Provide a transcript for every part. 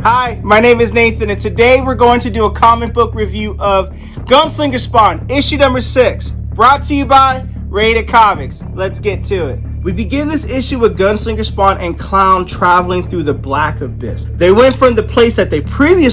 Hi, my name is Nathan, and today we're going to do a comic book review of Gunslinger Spawn Issue Number 6, brought to you by RatedComics. Let's get to it. We begin this issue with Gunslinger Spawn and Clown traveling through the Black Abyss. They went from the place that they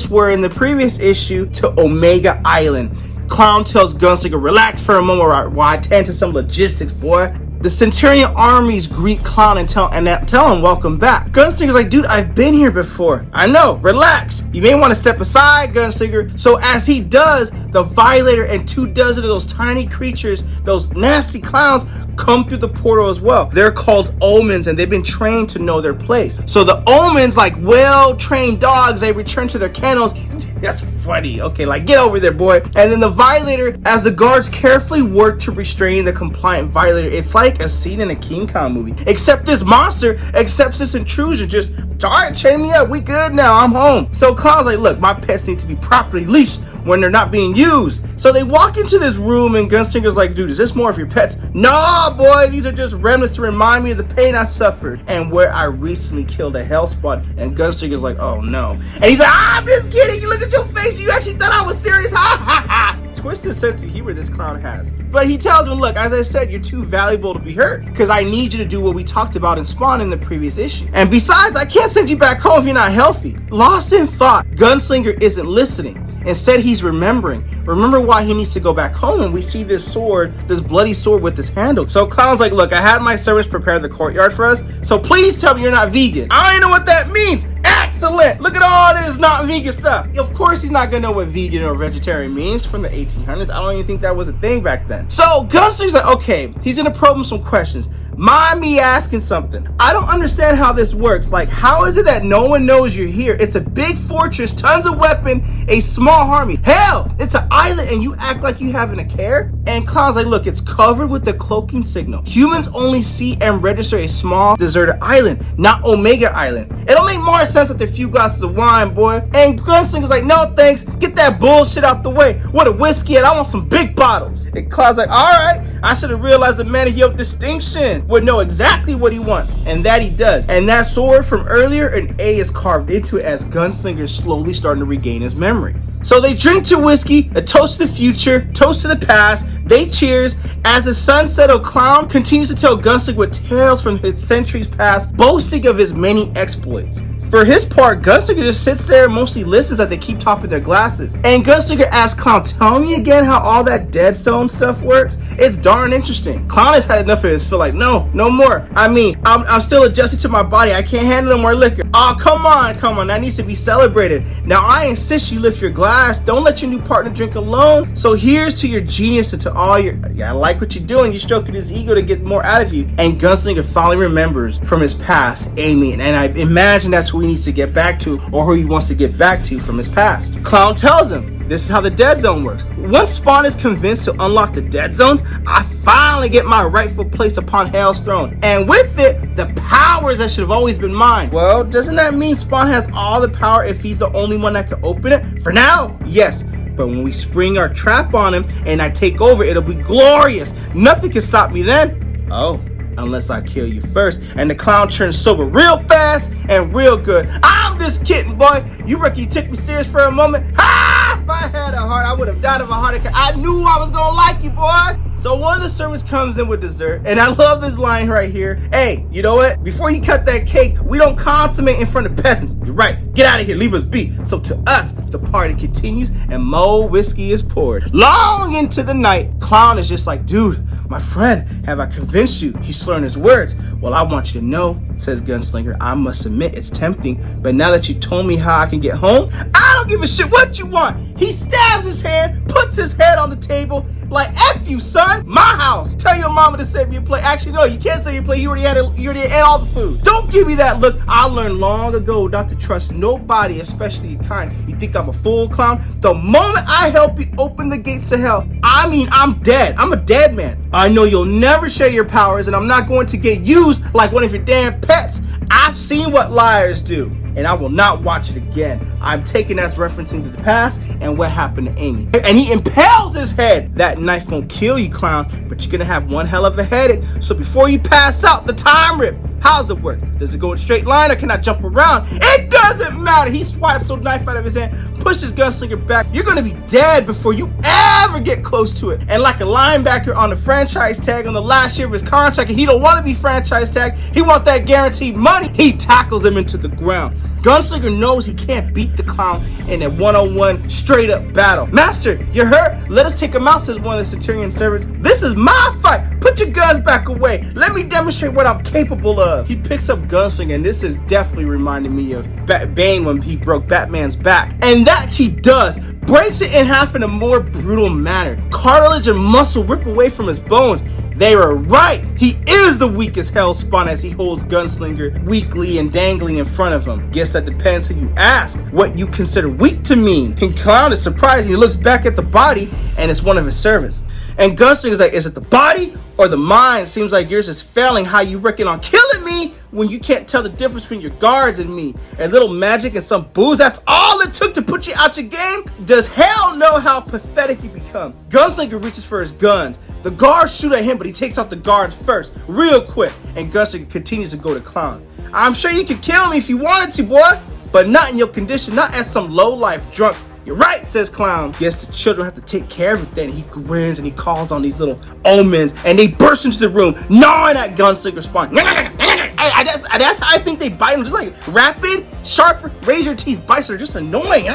were in the previous issue to Omega Island. Clown tells Gunslinger, relax for a moment while I tend to some logistics, boy. The Centurion armies greet Clown and tell him welcome back. Gunslinger's like, dude, I've been here before. I know, relax. You may want to step aside, Gunslinger. So as he does, the Violator and 24 of those tiny creatures, those nasty clowns, come through the portal as well. They're called omens, and they've been trained to know their place. So the omens, like well-trained dogs, they return to their kennels. That's funny. Okay, like, get over there, boy. And then the Violator, as the guards carefully work to restrain the compliant Violator, it's like a scene in a King Kong movie. Except this monster accepts this intrusion. Just, all right, chain me up. We good now. I'm home. So Clown's like, look, my pets need to be properly leashed when they're not being used. So they walk into this room, and Gunslinger's like, dude, is this more of your pets? Nah, boy, these are just remnants to remind me of the pain I've suffered and where I recently killed a hellspawn. And Gunslinger's like, oh no. And he's like, I'm just kidding. You look at your face. You actually thought I was serious. Ha ha ha. Twisted sense of humor this clown has. But he tells him, look, as I said, you're too valuable to be hurt, because I need you to do what we talked about in Spawn in the previous issue. And besides, I can't send you back home if you're not healthy. Lost in thought, Gunslinger isn't listening. Instead, he's remember why he needs to go back home, and we see this sword, this bloody sword with this handle. So Clown's like, look, I had my servants prepare the courtyard for us, so please tell me you're not vegan. I don't even know what that means. Excellent. Look at all this not vegan stuff. Of course he's not gonna know what vegan or vegetarian means from the 1800s. I don't even think that was a thing back then. So Gunslinger's like, okay, he's gonna probe him some questions. Mind me asking something. I don't understand how this works. Like, how is it that no one knows you're here? It's a big fortress, tons of weapon, a small army. Hell, it's an island and you act like you having a care? And Clown's like, look, it's covered with the cloaking signal. Humans only see and register a small deserted island, not Omega Island. It'll make more sense with a few glasses of wine, boy. And Gunslinger's like, no thanks, get that bullshit out the way. What a whiskey, and I want some big bottles. And Clown's like, all right, I should have realized the man of your distinction would know exactly what he wants, and that he does. And that sword from earlier, an A is carved into it as Gunslinger's slowly starting to regain his memory. So they drink to whiskey, a toast to the future, toast to the past. They cheers as the sunsettled Clown continues to tell Gunslinger with tales from his centuries past, boasting of his many exploits. For his part, Gunslinger just sits there and mostly listens as they keep topping their glasses. And Gunslinger asks Clown, tell me again how all that dead zone stuff works. It's darn interesting. Clown has had enough of this, feel like, no more. I mean, I'm still adjusted to my body. I can't handle no more liquor. Oh, come on. That needs to be celebrated. Now, I insist you lift your glass. Don't let your new partner drink alone. So here's to your genius and to all your, I like what you're doing. You're stroking his ego to get more out of you. And Gunslinger finally remembers from his past, Amy. And I imagine that's who he needs to get back to, or who he wants to get back to from his past. Clown tells him this is how the dead zone works. Once Spawn is convinced to unlock the dead zones, I finally get my rightful place upon Hell's throne, and with it, the powers that should have always been mine. Well, doesn't that mean Spawn has all the power if he's the only one that can open it? For now, yes. But when we spring our trap on him and I take over, it'll be glorious. Nothing can stop me then. Oh, unless I kill you first. And the Clown turns sober real fast and real good. I'm just kidding, boy. You reckon you took me serious for a moment? Ha! If I had a heart, I would have died of a heart attack. I knew I was gonna like you, boy. So one of the servants comes in with dessert, and I love this line right here. Hey, you know what? Before you cut that cake, we don't consummate in front of peasants. You're right. Get out of here. Leave us be. So to us, the party continues, and more whiskey is poured. Long into the night, Clown is just like, dude, my friend, have I convinced you? He's slurring his words. Well, I want you to know, says Gunslinger, I must admit it's tempting, but now that you told me how I can get home, I don't give a shit what you want. He stabs his hand, puts his head on the table, like, F you, son. My house. Tell your mama to save me a plate. Actually, no, you can't save me a plate. You already ate all the food. Don't give me that look. I learned long ago not to trust nobody, especially your kind. You think I'm a fool, Clown? The moment I help you open the gates to hell, I mean, I'm dead. I'm a dead man. I know you'll never share your powers, and I'm not going to get used like one of your damn pets. I've seen what liars do, and I will not watch it again. I'm taking that as referencing to the past and what happened to Amy. And he impales his head. That knife won't kill you, Clown, but you're gonna have one hell of a headache. So before you pass out, the time rip. How's it work? Does it go in a straight line or can I jump around? It doesn't matter. He swipes the knife out of his hand, pushes Gunslinger back. You're gonna be dead before you ever get close to it. And like a linebacker on the franchise tag on the last year of his contract, and he don't want to be franchise tagged, he want that guaranteed money, he tackles him into the ground. Gunslinger knows he can't beat the clown in a one-on-one straight up battle. Master, you're hurt? Let us take him out, says one of the Centurion servants. This is my fight. Put your guns back away. Let me demonstrate what I'm capable of. He picks up Gunslinger, and this is definitely reminding me of Bane when he broke Batman's back. And that he does. Breaks it in half in a more brutal manner. Cartilage and muscle rip away from his bones. They were right. He is the weakest Hellspawn as he holds Gunslinger weakly and dangling in front of him. Guess that depends who you ask what you consider weak to mean. And Clown is surprised. He looks back at the body and it's one of his servants. And Gunslinger's like, is it the body or the mind? Seems like yours is failing. How you reckon on killing me when you can't tell the difference between your guards and me? A little magic and some booze, that's all it took to put you out your game? Does hell know how pathetic you become? Gunslinger reaches for his guns. The guards shoot at him, but he takes out the guards first, real quick. And Gunslinger continues to go to Clown. I'm sure you could kill me if you wanted to, boy, but not in your condition, not as some low-life drunk. You're right, says Clown. Guess the children have to take care of it then. He grins and he calls on these little omens, and they burst into the room, gnawing at Gunslinger Spawn. That's how I think they bite him, just like rapid, sharp, razor teeth bites are just annoying.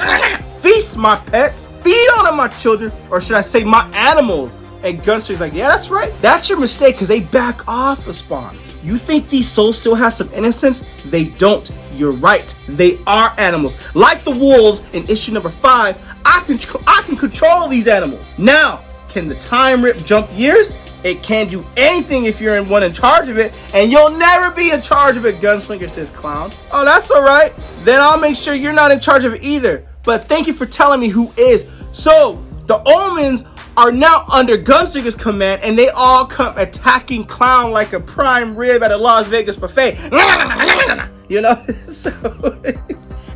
Feast, my pets. Feed on them, my children, or should I say my animals. And Gunslinger's like, yeah, that's right. That's your mistake, because they back off of Spawn. You think these souls still have some innocence? They don't. You're right. They are animals. Like the wolves in issue number 5, I can control these animals. Now, can the time rip jump years? It can't do anything if you're in charge of it, and you'll never be in charge of it, Gunslinger, says Clown. Oh, that's all right. Then I'll make sure you're not in charge of it either. But thank you for telling me who is. So, the omens are now under Gunslinger's command, and they all come attacking Clown like a prime rib at a Las Vegas buffet. You know? So,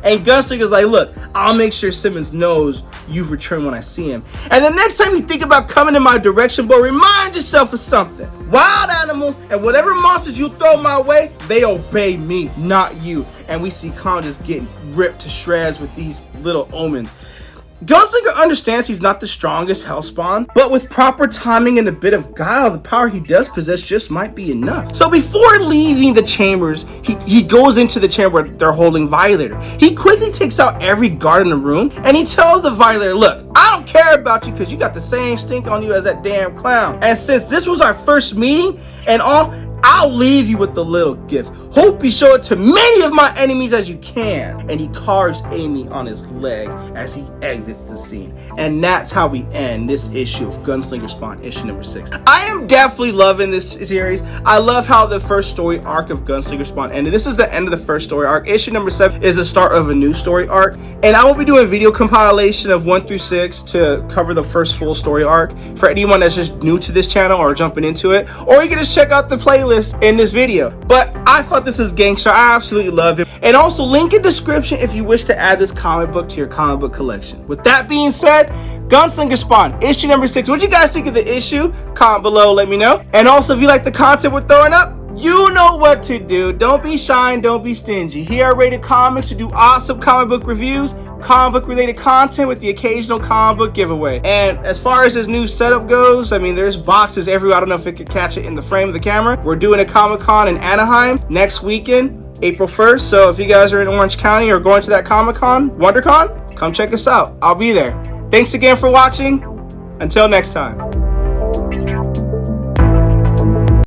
and Gunslinger's like, look, I'll make sure Simmons knows you've returned when I see him. And the next time you think about coming in my direction, boy, remind yourself of something. Wild animals and whatever monsters you throw my way, they obey me, not you. And we see Clown just getting ripped to shreds with these little omens. Gunslinger understands he's not the strongest Hellspawn, but with proper timing and a bit of guile, the power he does possess just might be enough. So before leaving the chambers, he goes into the chamber where they're holding Violator. He quickly takes out every guard in the room, and he tells the Violator, look, I don't care about you because you got the same stink on you as that damn clown. And since this was our first meeting and all, I'll leave you with the little gift. Hope you show it to many of my enemies as you can. And he carves Amy on his leg as he exits the scene. And that's how we end this issue of Gunslinger Spawn issue number 6. I am definitely loving this series. I love how the first story arc of Gunslinger Spawn ended. This is the end of the first story arc. Issue number 7 is the start of a new story arc. And I will be doing a video compilation of 1 through 6 to cover the first full story arc for anyone that's just new to this channel or jumping into it. Or you can just check out the playlist in this video. But I thought this is gangster. I absolutely love it. And also link in description if you wish to add this comic book to your comic book collection. With that being said, Gunslinger Spawn issue number 6. What do you guys think of the issue? Comment below, let me know. And also if you like the content we're throwing up, you know what to do. Don't be shy and don't be stingy. Here at Rated Comics, we do awesome comic book reviews, comic book related content with the occasional comic book giveaway. And as far as this new setup goes, I mean, there's boxes everywhere. I don't know if it could catch it in the frame of the camera. We're doing a Comic-Con in Anaheim next weekend, April 1st. So if you guys are in Orange County or going to that Comic-Con, WonderCon, come check us out. I'll be there. Thanks again for watching. Until next time.